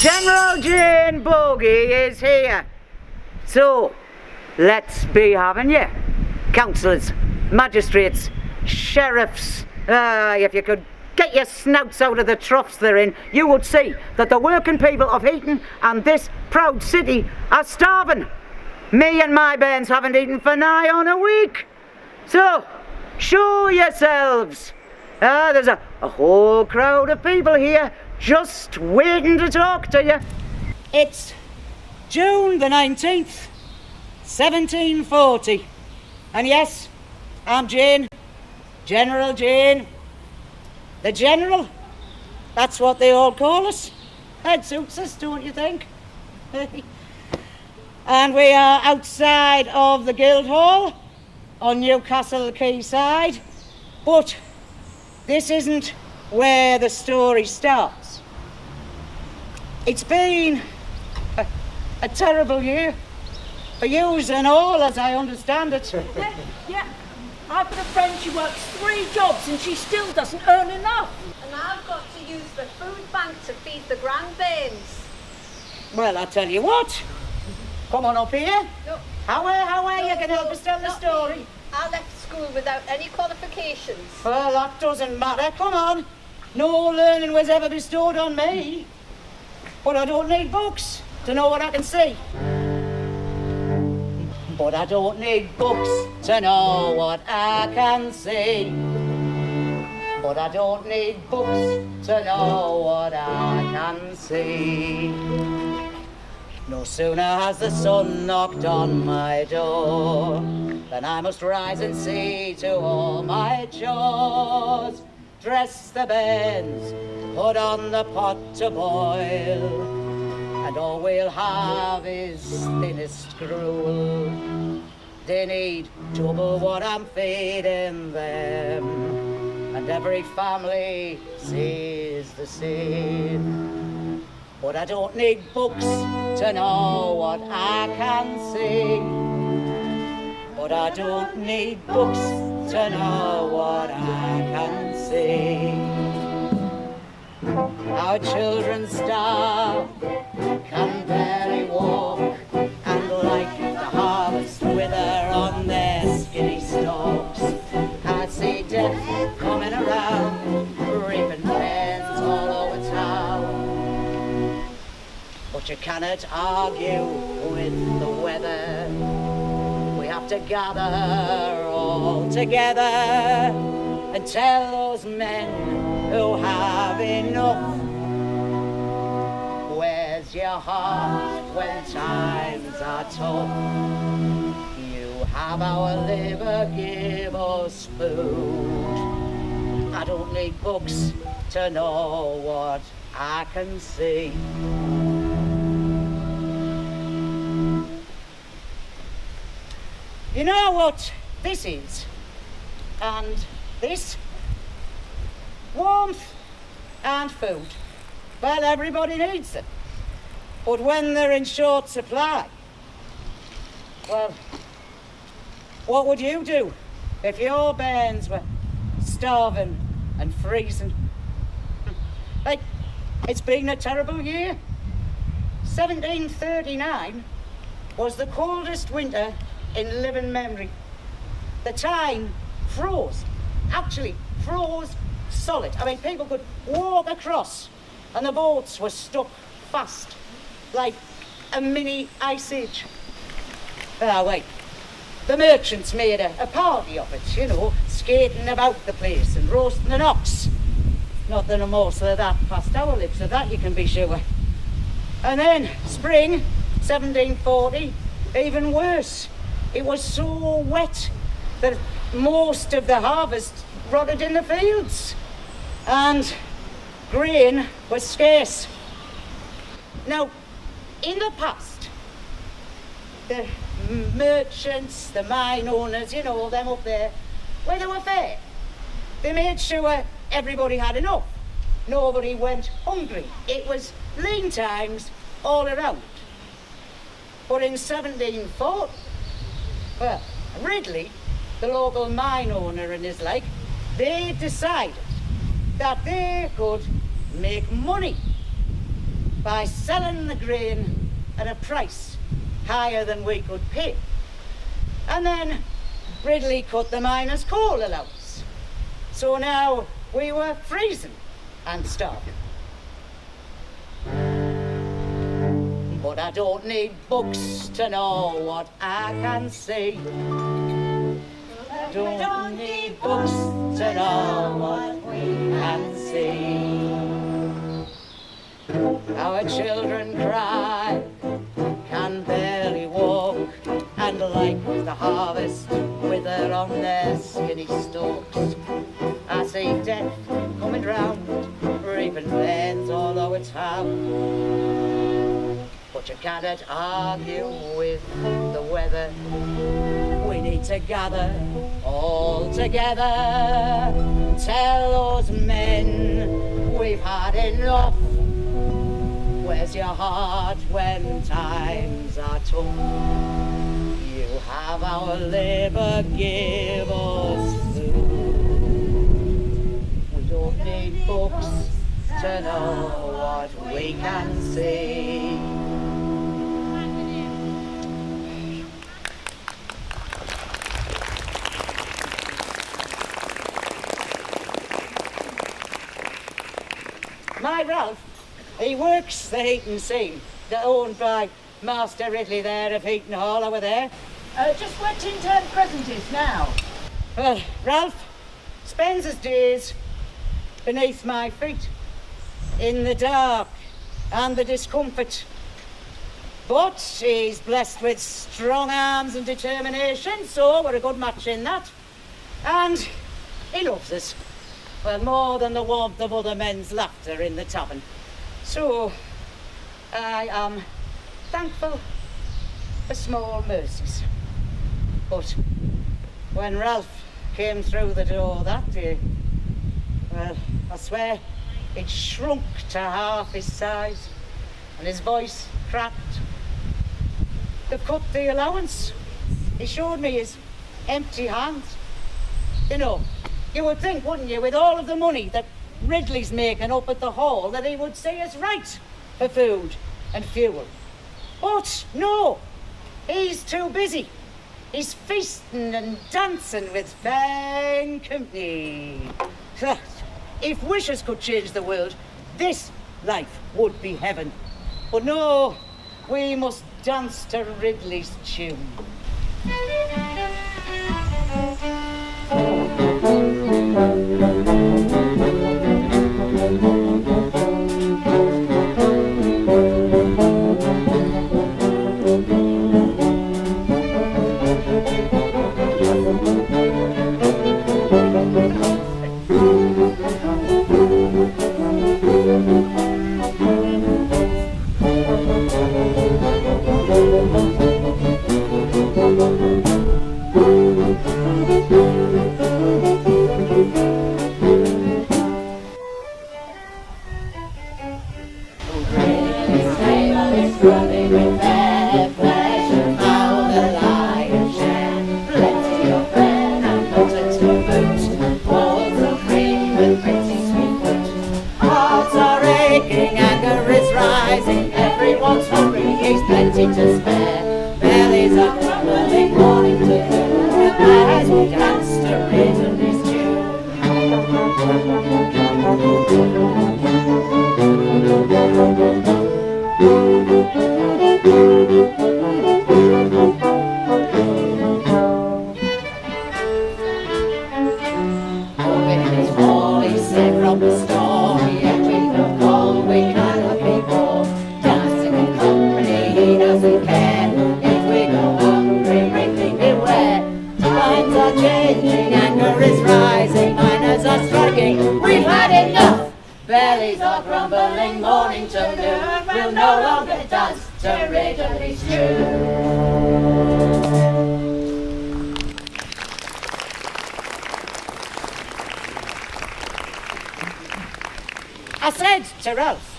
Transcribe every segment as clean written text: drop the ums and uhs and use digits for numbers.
General Jane Bogey is here. So, let's be having you. Councillors, magistrates, sheriffs, if you could get your snouts out of the troughs they're in, you would see that the working people of Heaton and this proud city are starving. Me and my bairns haven't eaten for nigh on a week. So, show yourselves. There's a whole crowd of people here just waiting to talk to you. It's June the 19th, 1740. And yes, I'm Jane, General Jane. The General, that's what they all call us. That suits us, don't you think? And we are outside of the Guildhall on Newcastle quayside. But this isn't where the story starts. It's been a terrible year for yous and all, as I understand it. Yeah. I've got a friend, she works 3 jobs and she still doesn't earn enough. And I've got to use the food bank to feed the grandbairns. Well, I tell you what. Come on up here. No. How are you? Can help us tell the story. Me. I left school without any qualifications. Well, that doesn't matter. Come on. No learning was ever bestowed on me. But I don't need books to know what I can see. But I don't need books to know what I can see. But I don't need books to know what I can see. No sooner has the sun knocked on my door than I must rise and see to all my chores. Dress the bairns, put on the pot to boil, and all we'll have is thinnest gruel. They need double what I'm feeding them, and every family sees the same. But I don't need books to know what I can see. But I don't need books to know what I can see. Our children starve, can barely walk, and like the harvest wither on their skinny stalks. I see death coming around, reaping pains all over town. But you cannot argue with the weather. We have to gather all together and tell those men who have enough. Where's your heart when times are tough? You have our labour, give us food. I don't need books to know what I can see. You know what this is? And this? Warmth and food. Well, everybody needs them. But when they're in short supply, well, what would you do if your bairns were starving and freezing? Like, it's been a terrible year. 1739 was the coldest winter in living memory. The Tyne froze, actually froze solid. I mean, people could walk across and the boats were stuck fast, like a mini ice age. Ah, wait. The merchants made a party of it, you know, skating about the place and roasting an ox. Not that a morsel of that passed our lips, of that you can be sure. And then, spring, 1740, even worse. It was so wet that most of the harvest rotted in the fields. And grain was scarce. Now, in the past, the merchants, the mine owners, you know, them up there, well, they were fair. They made sure everybody had enough. Nobody went hungry. It was lean times all around. But in 1740, well, Ridley, the local mine owner and his like, they decided that they could make money by selling the grain at a price higher than we could pay. And then Ridley cut the miners' coal allowance. So now we were freezing and starving. But I don't need books to know what I can see. Don't need books to know what we can see. Our children cry, can barely walk, and like the harvest wither on their skinny stalks. I see death coming round, reaping pains all over town. But you cannot argue with the weather. We need to gather all together. Tell those men we've had enough. Where's your heart when times are tough? You have our labour, give us food. We don't need books to know what we can see. My Ralph, he works the Heaton seam, that owned by Master Ridley there of Heaton Hall over there. Just where Tin Turn Present is now. Well, Ralph spends his days beneath my feet, in the dark and the discomfort. But he's blessed with strong arms and determination, so we're a good match in that. And he loves us. Well, more than the warmth of other men's laughter in the tavern. So, I am thankful for small mercies. But when Ralph came through the door that day, well, I swear it shrunk to half his size, and his voice cracked. They've cut the allowance. He showed me his empty hands. You know, you would think, wouldn't you, with all of the money that Ridley's making up at the hall, that he would see us right for food and fuel. But no, he's too busy. He's feasting and dancing with fine company. If wishes could change the world, this life would be heaven. But no, we must dance to Ridley's tune. To spare, bellies are crumbling, morning to noon, as we dance to Ridley's Oh, if it's fall, he said from the storm, yet we can call, we cannot be poor. Dancing in company, he doesn't care. If we go hungry, Ridley beware. Times are changing, anger is rising, miners are striking. We've had enough. Bellies are grumbling, morning till noon. We'll no longer dance to Ridley's tune. I said to Ralph,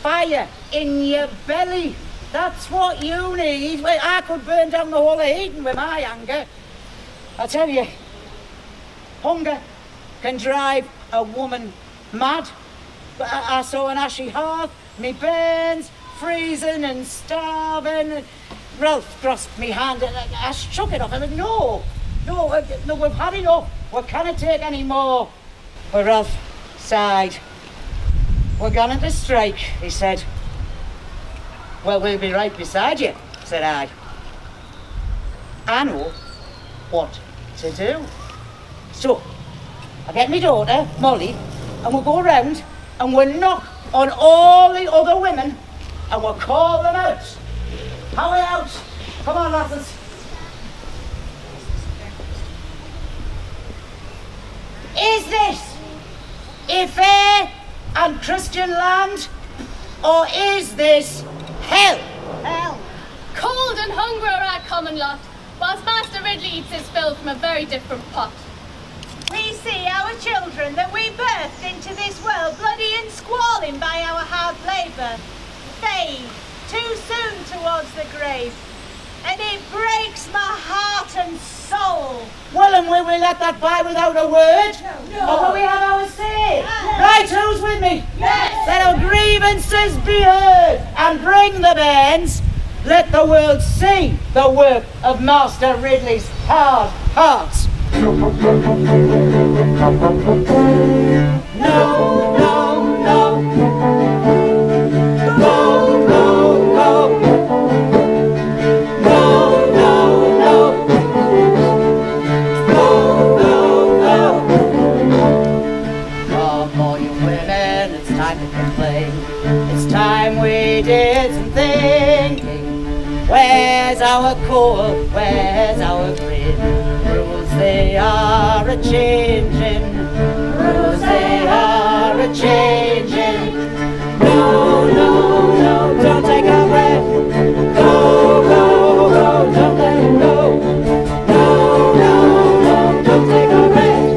fire in your belly. That's what you need. Well, I could burn down the whole of Heaton with my anger. I tell you, hunger can drive a woman mad. But I saw an ashy hearth, me bairns freezing and starving. Ralph grasped me hand and I shook it off. I said, no, we've had enough. We can't take any more. But Ralph sighed. We're going to strike, he said. Well, we'll be right beside you, said I. I know what to do. So, I get my daughter, Molly, and we'll go round and we'll knock on all the other women and we'll call them out. How are we out? Come on, lasses. Is this a fair and Christian land, or is this hell? Hell. Cold and hunger are our common lot, whilst Master Ridley eats his fill from a very different pot. We see our children that we birthed into this world bloody and squalling by our hard labour fade too soon towards the grave, and it breaks my heart and soul. Well, and will we let that by without a word? No. Or will we have our say? Yes. Right, who's with me? Yes. Let our grievances be heard and bring the bands. Let the world see the work of Master Ridley's hard hearts. No, no, no. No, no, no. No, no, no. No, no, no. Come, all you women, it's time to complain. It's time we did some thinking. Where's our coal? Where's our grid? Rules they are a-changing. Rules they are a-changing. No, no, no, don't take our breath. Go, go, go, don't let it go. No, no, no, don't take our breath.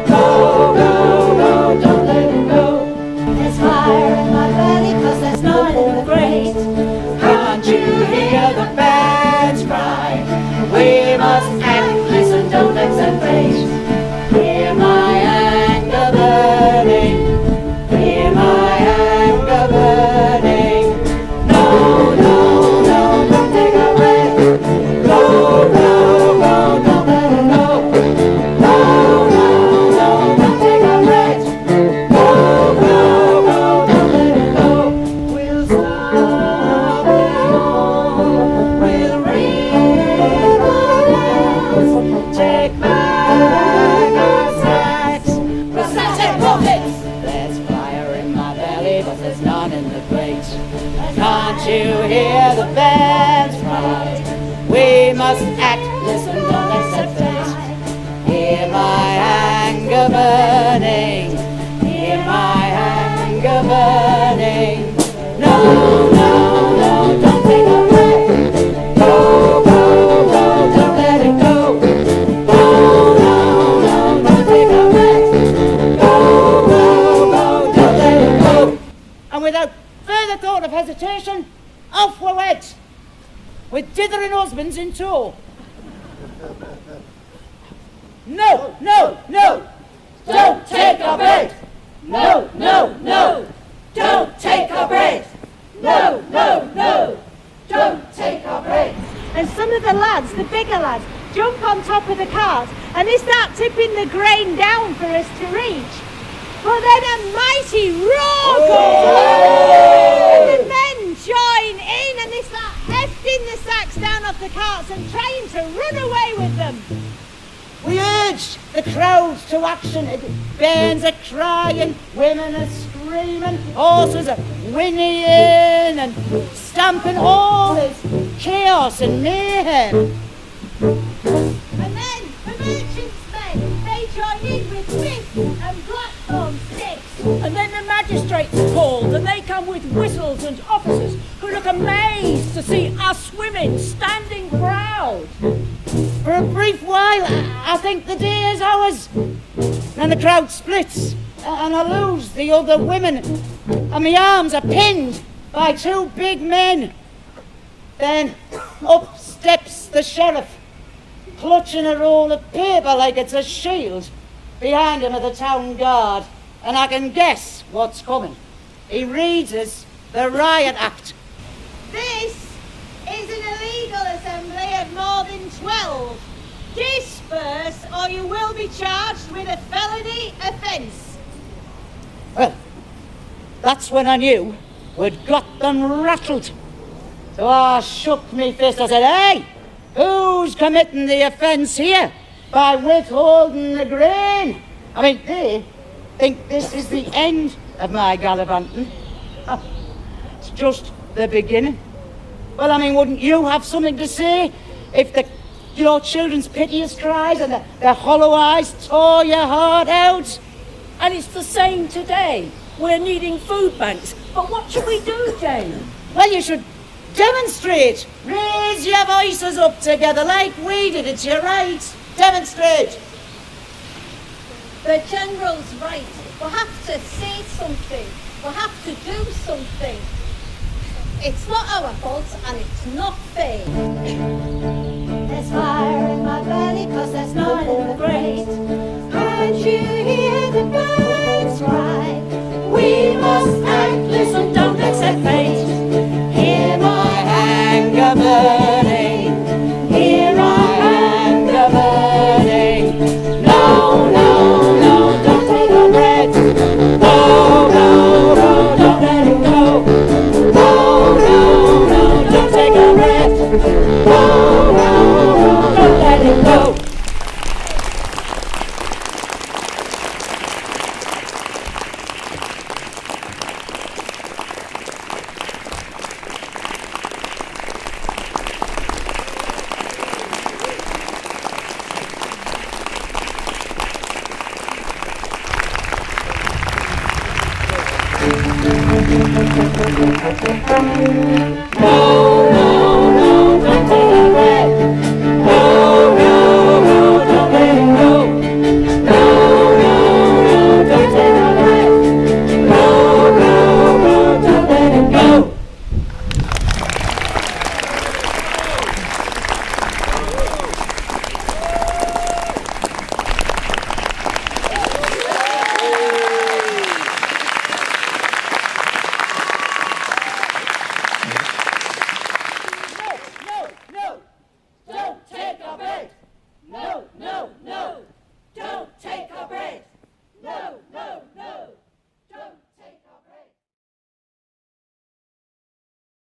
Go, go, go, don't let it go. There's fire in my belly 'cause there's none in the grate. Can't you hear the bands cry? We must act, listen, don't exaggerate. Hear my anger burning. Hear my anger burning. No, no, no, don't take a breath. Go, go, go, don't let it go. No, no, no, don't take a breath. Go, go, go, don't let it go. We'll stop it all. We'll read the take back our sights. We'll not take profits. There's fire in my belly, but there's none in the grate. Can't you hear the bands cry? We must act, listen, don't accept fate. Hear my anger burning. Hear my anger burning. No, no, no, don't take a breath. Go, go, go, don't let it go. No, no, no, don't take a breath. Go, go, go, don't let it go. And without further thought of hesitation, off we went, with dithering husbands in tow. No, no, no, don't take our bread. No, no, no, don't take our bread. No, no, no, don't take our bread. And some of the lads, the bigger lads, jump on top of the cart and they start tipping the grain down for us to reach. But then a mighty roar goes up and the men join in and they start hefting the sacks down off the carts and trying to run away with them. We urged the crowds to action. Bands are crying, women are screaming, horses are whinnying and stamping. All is chaos and mayhem. And then the merchants' men, they join in with whip and blackthorn sticks. And then the magistrates are called, and they come with whistles and officers who look amazed to see us women standing proud. For a brief while, I think the day is ours. And the crowd splits, and I lose the other women, and my arms are pinned by two big men. Then up steps the sheriff, clutching a roll of paper like it's a shield. behind him are the town guard, and I can guess what's coming. He reads us the Riot Act. This is an illegal assembly of more than 12. Disperse or you will be charged with a felony offence. Well, that's when I knew we'd got them rattled. So I shook me fist. I said, hey, who's committing the offence here by withholding the grain? I mean, they think this is the end of my gallivanting. It's just the beginning. Well, I mean, wouldn't you have something to say if your children's piteous cries and their hollow eyes tore your heart out? And it's the same today. We're needing food banks. But what should we do, Jane? Well, you should demonstrate. Raise your voices up together like we did. It's your right. Demonstrate. The General's right. We have to say something. We have to do something. It's not our fault and it's not fair. There's fire in my belly 'cause there's none in the grate. Can't you hear the birds cry? We must act, listen, don't accept fate. Hear my anger burning. Hear my anger burning. No, no, no, don't take our bread. No, no, no, don't let it go. No, no, no, don't take our bread. No, no, no, don't let it go. No, no.